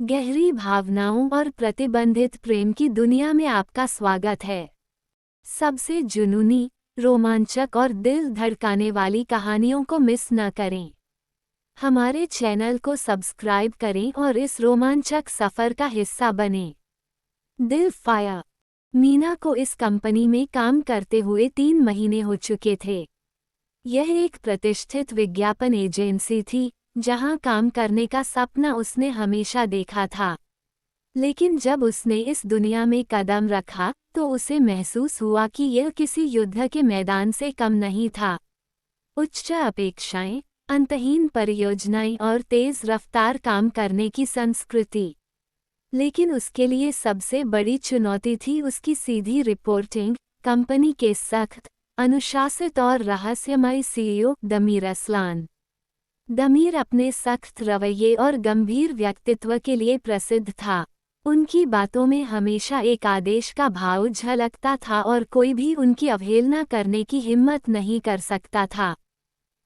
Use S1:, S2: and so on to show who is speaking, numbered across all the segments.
S1: गहरी भावनाओं और प्रतिबंधित प्रेम की दुनिया में आपका स्वागत है। सबसे जुनूनी, रोमांचक और दिल धड़काने वाली कहानियों को मिस न करें। हमारे चैनल को सब्सक्राइब करें और इस रोमांचक सफ़र का हिस्सा बनें। दिल फायर। मीना को इस कंपनी में काम करते हुए 3 महीने हो चुके थे। यह एक प्रतिष्ठित विज्ञापन एजेंसी थी, जहां काम करने का सपना उसने हमेशा देखा था। लेकिन जब उसने इस दुनिया में कदम रखा, तो उसे महसूस हुआ कि यह किसी युद्ध के मैदान से कम नहीं था। उच्च अपेक्षाएं, अंतहीन परियोजनाएं और तेज रफ्तार काम करने की संस्कृति। लेकिन उसके लिए सबसे बड़ी चुनौती थी उसकी सीधी रिपोर्टिंग, कंपनी के सख्त, अनुशासित और रहस्यमय सीईओ दमीर असलान। दमीर अपने सख्त रवैये और गंभीर व्यक्तित्व के लिए प्रसिद्ध था। उनकी बातों में हमेशा एक आदेश का भाव झलकता था और कोई भी उनकी अवहेलना करने की हिम्मत नहीं कर सकता था।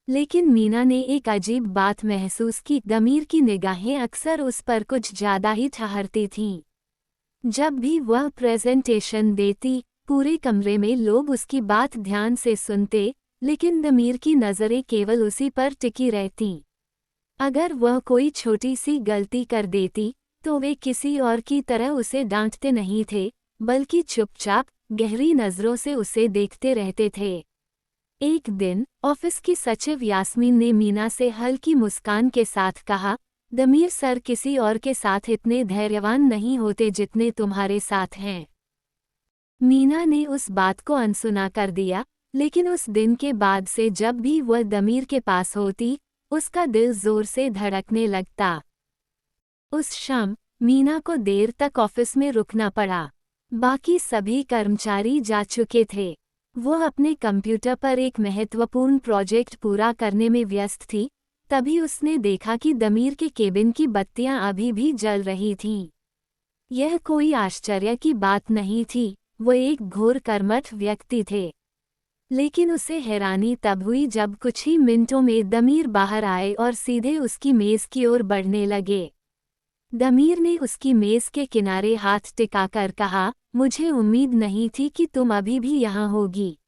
S1: लेकिन मीना ने एक अजीब बात महसूस की। दमीर की निगाहें अक्सर उस पर कुछ ज़्यादा ही ठहरती थीं। जब भी वह प्रेजेंटेशन देती, पूरे कमरे में लोग उसकी बात ध्यान से सुनते, लेकिन दमीर की नज़रें केवल उसी पर टिकी रहतीं। अगर वह कोई छोटी सी गलती कर देती, तो वे किसी और की तरह उसे डांटते नहीं थे, बल्कि चुपचाप, गहरी नज़रों से उसे देखते रहते थे। एक दिन, ऑफिस की सचिव यास्मीन ने मीना से हल्की मुस्कान के साथ कहा, दमीर सर किसी और के साथ इतने धैर्यवान नहीं होते जितने तुम्हारे साथ हैं। मीना ने उस बात को अनसुना कर दिया, लेकिन उस दिन के बाद से जब भी वह दमीर के पास होती, उसका दिल जोर से धड़कने लगता। उस शाम, मीना को देर तक ऑफिस में रुकना पड़ा। बाकी सभी कर्मचारी जा चुके थे। वह अपने कंप्यूटर पर एक महत्वपूर्ण प्रोजेक्ट पूरा करने में व्यस्त थी, तभी उसने देखा कि दमीर के केबिन की बत्तियां अभी भी जल रही थीं। यह कोई आश्चर्य की बात नहीं थी, वो एक घोर कर्मठ व्यक्ति थे। लेकिन उसे हैरानी तब हुई जब कुछ ही मिनटों में दमीर बाहर आए और सीधे उसकी मेज़ की ओर बढ़ने लगे। दमीर ने उसकी मेज़ के किनारे हाथ टिकाकर कहा, मुझे उम्मीद नहीं थी कि तुम अभी भी यहाँ होगी।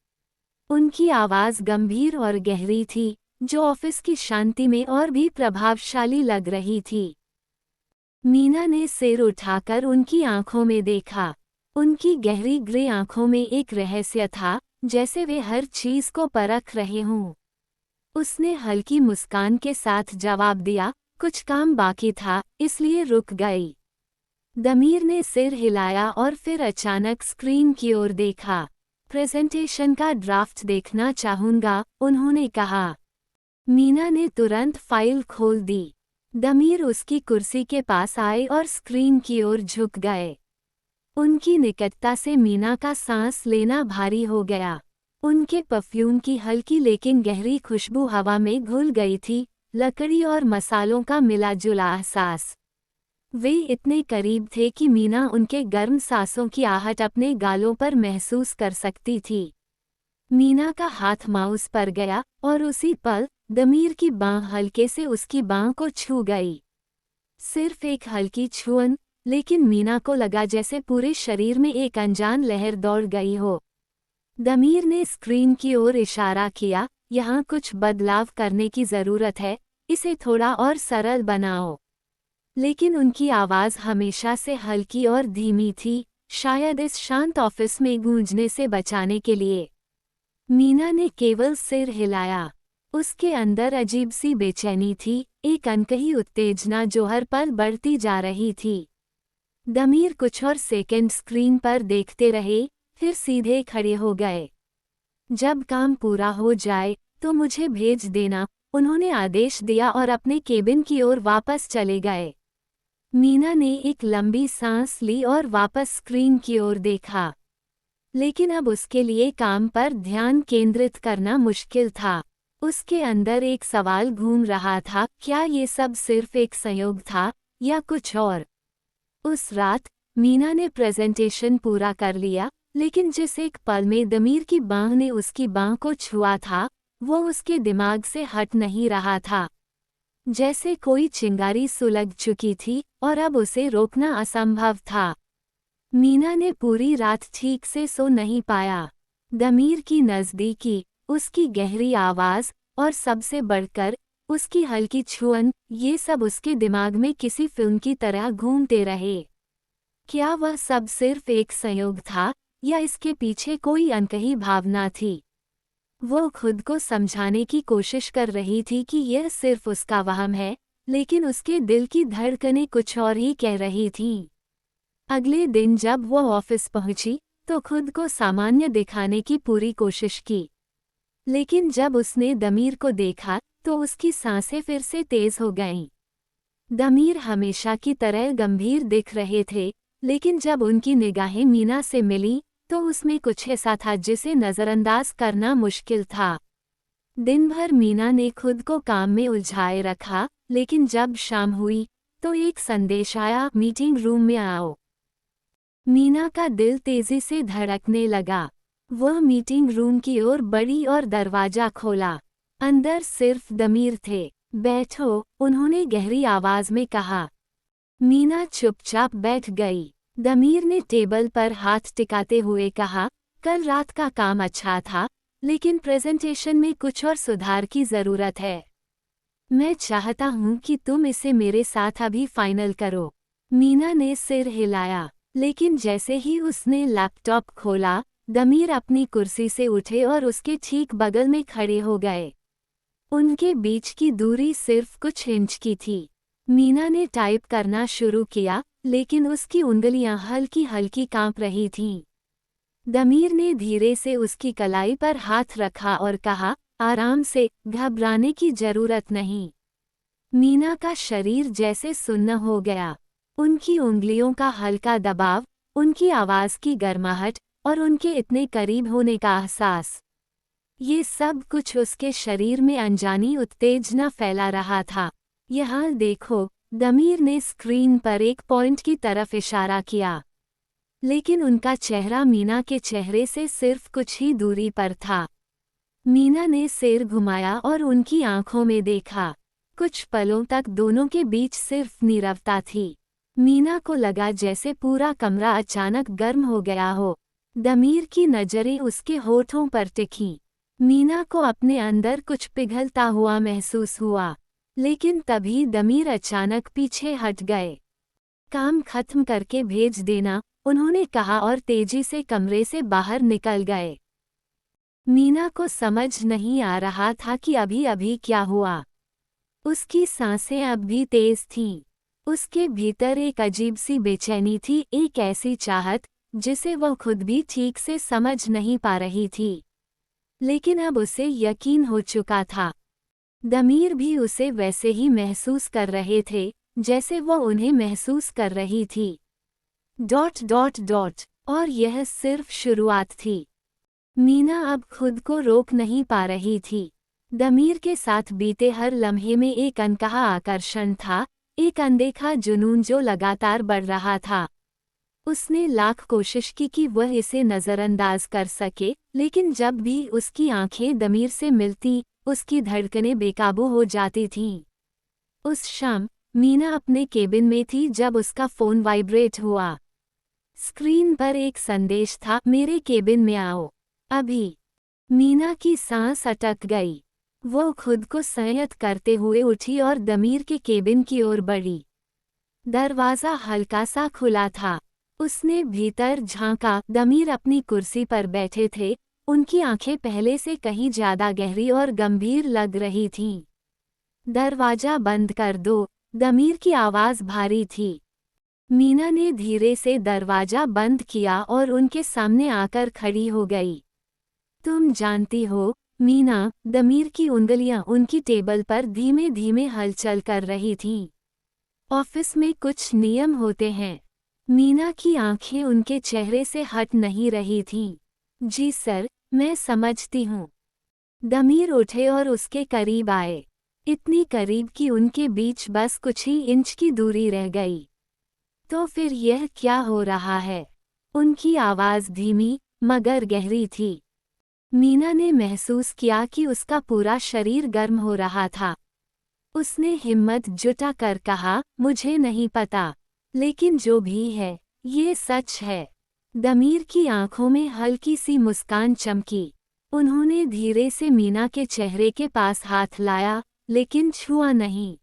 S1: उनकी आवाज़ गंभीर और गहरी थी, जो ऑफिस की शांति में और भी प्रभावशाली लग रही थी। मीना ने सिर उठाकर उनकी आंखों में देखा। उनकी गहरी ग्रे आंखों में एक रहस्य था, जैसे वे हर चीज को परख रहे हों। उसने हल्की मुस्कान के साथ जवाब दिया, कुछ काम बाकी था, इसलिए रुक गई। दमीर ने सिर हिलाया और फिर अचानक स्क्रीन की ओर देखा। प्रेजेंटेशन का ड्राफ्ट देखना चाहूंगा, उन्होंने कहा। मीना ने तुरंत फाइल खोल दी। दमीर उसकी कुर्सी के पास आए और स्क्रीन की ओर झुक गए। उनकी निकटता से मीना का सांस लेना भारी हो गया। उनके परफ्यूम की हल्की लेकिन गहरी खुशबू हवा में घुल गई थी, लकड़ी और मसालों का मिला-जुला एहसास। वे इतने करीब थे कि मीना उनके गर्म सांसों की आहट अपने गालों पर महसूस कर सकती थी। मीना का हाथ माउस पर गया और उसी पल, दमीर की बांह हल्के से उसकी बांह को छू गई। सिर्फ एक हल्की छुअन, लेकिन मीना को लगा जैसे पूरे शरीर में एक अनजान लहर दौड़ गई हो। दमीर ने स्क्रीन की ओर इशारा किया, यहाँ कुछ बदलाव करने की ज़रूरत है, इसे थोड़ा और सरल बनाओ। लेकिन उनकी आवाज़ हमेशा से हल्की और धीमी थी, शायद इस शांत ऑफिस में गूंजने से बचाने के लिए। मीना ने केवल सिर हिलाया। उसके अंदर अजीब सी बेचैनी थी, एक अनकही उत्तेजना जो हर पल बढ़ती जा रही थी। दमीर कुछ और सेकंड स्क्रीन पर देखते रहे, फिर सीधे खड़े हो गए। जब काम पूरा हो जाए, तो मुझे भेज देना, उन्होंने आदेश दिया और अपने केबिन की ओर वापस चले गए। मीना ने एक लंबी सांस ली और वापस स्क्रीन की ओर देखा। लेकिन अब उसके लिए काम पर ध्यान केंद्रित करना मुश्किल था। उसके अंदर एक सवाल घूम रहा था, क्या ये सब सिर्फ एक संयोग था, या कुछ और? उस रात, मीना ने प्रेजेंटेशन पूरा कर लिया, लेकिन जिस एक पल में दमीर की बांह ने उसकी बांह को छुआ था, वो उसके दिमाग से हट नहीं रहा था। जैसे कोई चिंगारी सुलग चुकी थी और अब उसे रोकना असंभव था। मीना ने पूरी रात ठीक से सो नहीं पाया। दमीर की नज़दीकी, उसकी गहरी आवाज़ और सबसे बढ़कर उसकी हल्की छुअन, ये सब उसके दिमाग में किसी फिल्म की तरह घूमते रहे। क्या वह सब सिर्फ एक संयोग था या इसके पीछे कोई अनकही भावना थी? वो खुद को समझाने की कोशिश कर रही थी कि यह सिर्फ उसका वहम है, लेकिन उसके दिल की धड़कनें कुछ और ही कह रही थीं। अगले दिन जब वो ऑफिस पहुंची, तो खुद को सामान्य दिखाने की पूरी कोशिश की। लेकिन जब उसने दमीर को देखा, तो उसकी सांसें फिर से तेज हो गईं। दमीर हमेशा की तरह गंभीर दिख रहे थे, लेकिन जब उनकी निगाहें मीना से मिलीं, तो उसमें कुछ ऐसा था जिसे नज़रअंदाज करना मुश्किल था। दिन भर मीना ने खुद को काम में उलझाए रखा, लेकिन जब शाम हुई, तो एक संदेश आया, मीटिंग रूम में आओ। मीना का दिल तेजी से धड़कने लगा। वह मीटिंग रूम की ओर बढ़ी और दरवाजा खोला। अंदर सिर्फ दमीर थे। बैठो, उन्होंने गहरी आवाज में कहा। मीना चुपचाप बैठ गई। दमीर ने टेबल पर हाथ टिकाते हुए कहा, कल रात का काम अच्छा था, लेकिन प्रेजेंटेशन में कुछ और सुधार की जरूरत है। मैं चाहता हूं कि तुम इसे मेरे साथ अभी फाइनल करो। मीना ने सिर हिलाया, लेकिन जैसे ही उसने लैपटॉप खोला, दमीर अपनी कुर्सी से उठे और उसके ठीक बगल में खड़े हो गए। उनके बीच की दूरी सिर्फ कुछ इंच की थी। मीना ने टाइप करना शुरू किया, लेकिन उसकी उंगलियां हल्की हल्की कांप रही थीं। दमीर ने धीरे से उसकी कलाई पर हाथ रखा और कहा, आराम से, घबराने की जरूरत नहीं। मीना का शरीर जैसे सुन्न हो गया। उनकी उंगलियों का हल्का दबाव, उनकी आवाज की गर्माहट और उनके इतने करीब होने का एहसास, ये सब कुछ उसके शरीर में अनजानी उत्तेजना फैला रहा था। यहाँ देखो, दमीर ने स्क्रीन पर एक पॉइंट की तरफ इशारा किया, लेकिन उनका चेहरा मीना के चेहरे से सिर्फ कुछ ही दूरी पर था। मीना ने सिर घुमाया और उनकी आंखों में देखा। कुछ पलों तक दोनों के बीच सिर्फ नीरवता थी। मीना को लगा जैसे पूरा कमरा अचानक गर्म हो गया हो। दमीर की नजरें उसके होठों पर टिकीं। मीना को अपने अंदर कुछ पिघलता हुआ महसूस हुआ, लेकिन तभी दमीर अचानक पीछे हट गए। काम खत्म करके भेज देना, उन्होंने कहा और तेजी से कमरे से बाहर निकल गए। मीना को समझ नहीं आ रहा था कि अभी अभी क्या हुआ। उसकी सांसें अब भी तेज थीं। उसके भीतर एक अजीब सी बेचैनी थी, एक ऐसी चाहत जिसे वह खुद भी ठीक से समझ नहीं पा रही थी। लेकिन अब उसे यकीन हो चुका था। दमीर भी उसे वैसे ही महसूस कर रहे थे, जैसे वह उन्हें महसूस कर रही थी। ... और यह सिर्फ शुरुआत थी। मीना अब खुद को रोक नहीं पा रही थी। दमीर के साथ बीते हर लम्हे में एक अनकहा आकर्षण था, एक अनदेखा जुनून जो लगातार बढ़ रहा था। उसने लाख कोशिश की कि वह इसे नज़रअंदाज कर सके, लेकिन जब भी उसकी आंखें दमीर से मिलती, उसकी धड़कनें बेकाबू हो जाती थीं। उस शाम, मीना अपने केबिन में थी जब उसका फ़ोन वाइब्रेट हुआ। स्क्रीन पर एक संदेश था, मेरे केबिन में आओ, अभी। मीना की सांस अटक गई। वो खुद को संयत करते हुए उठी और दमीर के केबिन की ओर बढ़ी। दरवाज़ा हल्का सा खुला था। उसने भीतर झांका। दमीर अपनी कुर्सी पर बैठे थे, उनकी आंखें पहले से कहीं ज्यादा गहरी और गंभीर लग रही थीं। दरवाजा बंद कर दो, दमीर की आवाज़ भारी थी। मीना ने धीरे से दरवाजा बंद किया और उनके सामने आकर खड़ी हो गई। तुम जानती हो, मीना, दमीर की उंगलियां उनकी टेबल पर धीमे धीमे हलचल कर रही थीं। ऑफिस में कुछ नियम होते हैं। मीना की आंखें उनके चेहरे से हट नहीं रही थीं। जी सर, मैं समझती हूँ। दमीर उठे और उसके करीब आए, इतनी करीब कि उनके बीच बस कुछ ही इंच की दूरी रह गई। तो फिर यह क्या हो रहा है? उनकी आवाज़ धीमी मगर गहरी थी। मीना ने महसूस किया कि उसका पूरा शरीर गर्म हो रहा था। उसने हिम्मत जुटा कर कहा, मुझे नहीं पता, लेकिन जो भी है, ये सच है। दमीर की आंखों में हल्की सी मुस्कान चमकी। उन्होंने धीरे से मीना के चेहरे के पास हाथ लाया, लेकिन छुआ नहीं।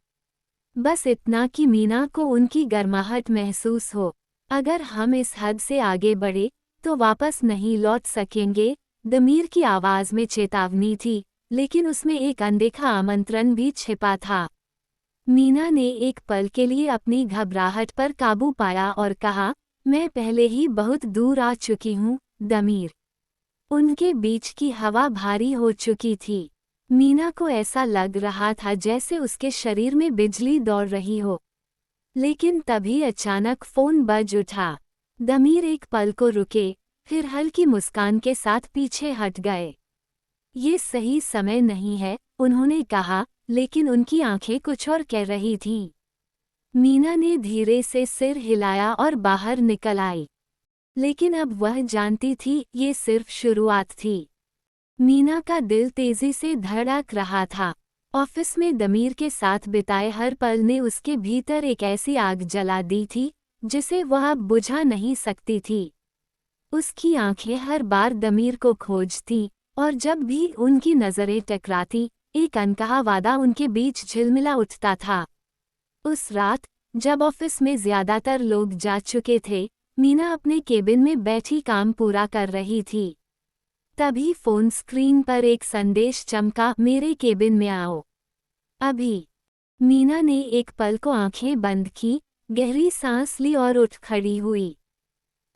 S1: बस इतना कि मीना को उनकी गर्माहट महसूस हो। अगर हम इस हद से आगे बढ़े, तो वापस नहीं लौट सकेंगे। दमीर की आवाज़ में चेतावनी थी, लेकिन उसमें एक अनदेखा आमंत्रण भी छिपा था। मीना ने एक पल के लिए अपनी घबराहट पर काबू पाया और कहा, मैं पहले ही बहुत दूर आ चुकी हूँ, दमीर। उनके बीच की हवा भारी हो चुकी थी। मीना को ऐसा लग रहा था जैसे उसके शरीर में बिजली दौड़ रही हो। लेकिन तभी अचानक फोन बज उठा। दमीर एक पल को रुके, फिर हल्की मुस्कान के साथ पीछे हट गए। ये सही समय नहीं है, उन्होंने कहा, लेकिन उनकी आंखें कुछ और कह रही थीं। मीना ने धीरे से सिर हिलाया और बाहर निकल आई। लेकिन अब वह जानती थी, ये सिर्फ शुरुआत थी। मीना का दिल तेजी से धड़क रहा था। ऑफिस में दमीर के साथ बिताए हर पल ने उसके भीतर एक ऐसी आग जला दी थी, जिसे वह अब बुझा नहीं सकती थी। उसकी आंखें हर बार दमीर को खोजती, और जब भी उनकी नज़रें टकराती, एक अनकहा वादा उनके बीच झिलमिला उठता था। उस रात, जब ऑफिस में ज्यादातर लोग जा चुके थे, मीना अपने केबिन में बैठी काम पूरा कर रही थी। तभी फोन स्क्रीन पर एक संदेश चमका, मेरे केबिन में आओ अभी। मीना ने एक पल को आंखें बंद की, गहरी सांस ली और उठ खड़ी हुई।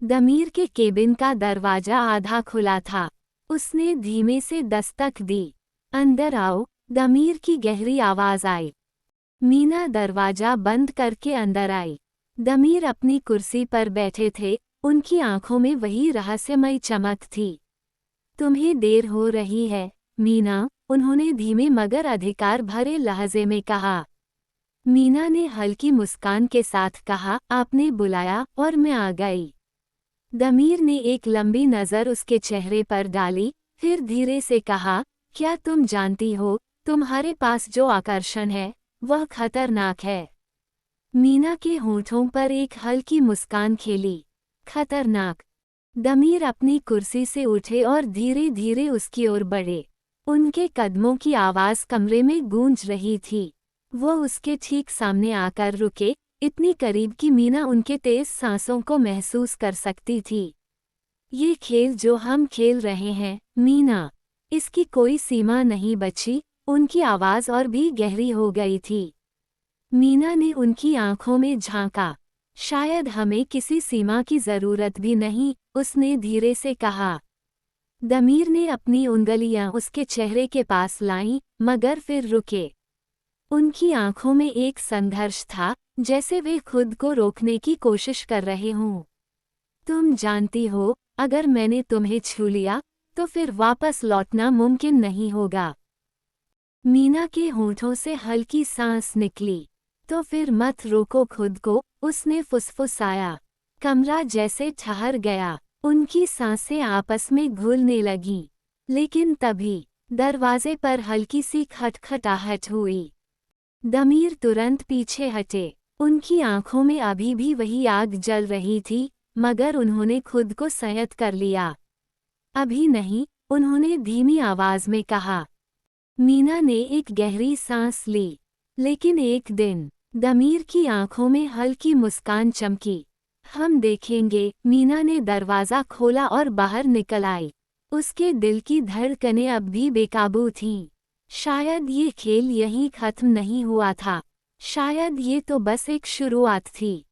S1: दमीर के केबिन का दरवाजा आधा खुला था। उसने धीमे से दस्तक दी। अंदर आओ, दमीर की गहरी आवाज आई। मीना दरवाजा बंद करके अंदर आई। दमीर अपनी कुर्सी पर बैठे थे, उनकी आंखों में वही रहस्यमयी चमक थी। तुम्हें देर हो रही है, मीना, उन्होंने धीमे मगर अधिकार भरे लहजे में कहा। मीना ने हल्की मुस्कान के साथ कहा, आपने बुलाया और मैं आ गई। दमीर ने एक लंबी नज़र उसके चेहरे पर डाली, फिर धीरे से कहा, क्या तुम जानती हो, तुम्हारे पास जो आकर्षण है, वह खतरनाक है। मीना के होंठों पर एक हल्की मुस्कान खेली। खतरनाक। दमीर अपनी कुर्सी से उठे और धीरे धीरे उसकी ओर बढ़े। उनके कदमों की आवाज़ कमरे में गूंज रही थी। वो उसके ठीक सामने आकर रुके, इतनी करीब कि मीना उनके तेज सांसों को महसूस कर सकती थी। ये खेल जो हम खेल रहे हैं, मीना, इसकी कोई सीमा नहीं बची। उनकी आवाज़ और भी गहरी हो गई थी। मीना ने उनकी आंखों में झांका। शायद हमें किसी सीमा की ज़रूरत भी नहीं, उसने धीरे से कहा। दमीर ने अपनी उंगलियां उसके चेहरे के पास लाईं, मगर फिर रुके। उनकी आंखों में एक संघर्ष था, जैसे वे खुद को रोकने की कोशिश कर रहे हों। तुम जानती हो, अगर मैंने तुम्हें छू लिया, तो फिर वापस लौटना मुमकिन नहीं होगा। मीना के होंठों से हल्की सांस निकली। तो फिर मत रोको खुद को, उसने फुसफुसाया। कमरा जैसे ठहर गया। उनकी सांसें आपस में घुलने लगीं। लेकिन तभी दरवाजे पर हल्की सी खटखटाहट हुई। दमीर तुरंत पीछे हटे। उनकी आंखों में अभी भी वही आग जल रही थी, मगर उन्होंने खुद को संयत कर लिया। अभी नहीं, उन्होंने धीमी आवाज में कहा। मीना ने एक गहरी सांस ली। लेकिन एक दिन, दमीर की आंखों में हल्की मुस्कान चमकी। हम देखेंगे, मीना ने दरवाज़ा खोला और बाहर निकल आई। उसके दिल की धड़कनें अब भी बेकाबू थीं। शायद ये खेल यहीं खत्म नहीं हुआ था। शायद ये तो बस एक शुरुआत थी।